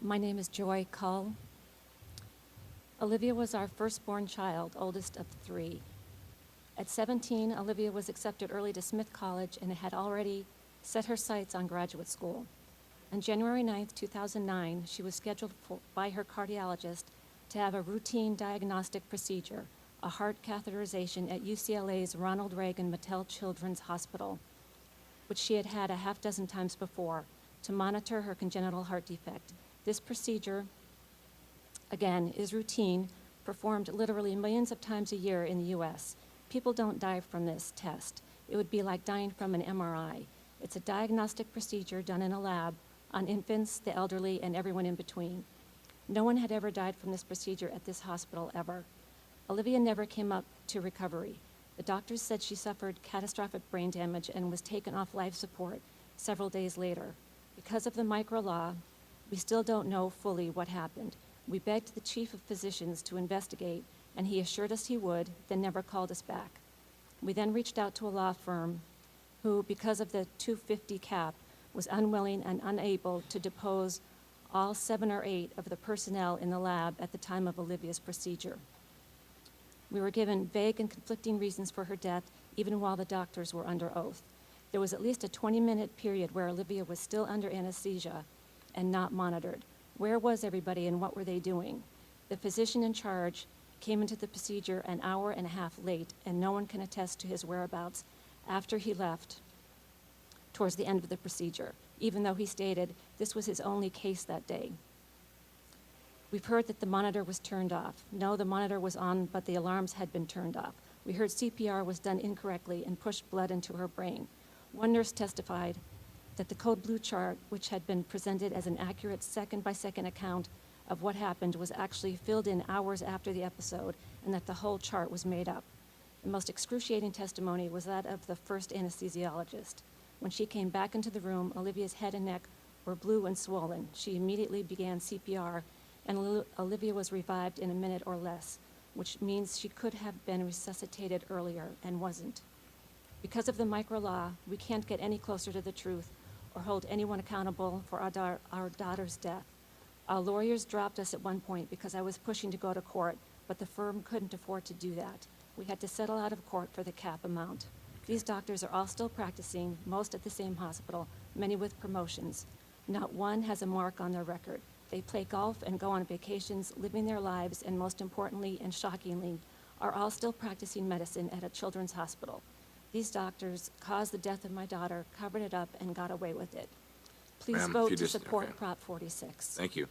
My name is Joyce Cull. Olivia was our firstborn child, oldest of three. At 17, Olivia was accepted early to Smith College and had already set her sights on graduate school. On January 9, 2009, she was scheduled by her cardiologist to have a routine diagnostic procedure, a heart catheterization at UCLA's Ronald Reagan Mattel Children's Hospital, which she had had a half dozen times before, to monitor her congenital heart defect. This procedure, again, is routine, performed literally millions of times a year in the U.S. People don't die from this test. It would be like dying from an MRI. It's a diagnostic procedure done in a lab on infants, the elderly, and everyone in between. No one had ever died from this procedure at this hospital ever. Olivia never came up to recovery. The doctors said she suffered catastrophic brain damage and was taken off life support several days later. Because of the MICRA law, we still don't know fully what happened. We begged the chief of physicians to investigate, and he assured us he would, then never called us back. We then reached out to a law firm who, because of the 250 cap, was unwilling and unable to depose all 7 or 8 of the personnel in the lab at the time of Olivia's procedure. We were given vague and conflicting reasons for her death, even while the doctors were under oath. There was at least a 20-minute period where Olivia was still under anesthesia and not monitored. Where was everybody and what were they doing? The physician in charge came into the procedure an hour and a half late, and no one can attest to his whereabouts after he left towards the end of the procedure, even though he stated this was his only case that day. We've heard that the monitor was turned off. No, the monitor was on, but the alarms had been turned off. We heard CPR was done incorrectly and pushed blood into her brain. One nurse testified that the code blue chart, which had been presented as an accurate second-by-second account of what happened, was actually filled in hours after the episode, and that the whole chart was made up. The most excruciating testimony was that of the first anesthesiologist. When she came back into the room, Olivia's head and neck were blue and swollen. She immediately began CPR, and Olivia was revived in a minute or less, which means she could have been resuscitated earlier and wasn't. Because of the MICRA law, we can't get any closer to the truth or hold anyone accountable for our daughter's death. Our lawyers dropped us at one point because I was pushing to go to court, but the firm couldn't afford to do that. We had to settle out of court for the cap amount. These doctors are all still practicing, most at the same hospital, many with promotions. Not one has a mark on their record. They play golf and go on vacations, living their lives, and most importantly and shockingly, are all still practicing medicine at a children's hospital. These doctors caused the death of my daughter, covered it up, and got away with it. Please vote to support Prop 46. Thank you.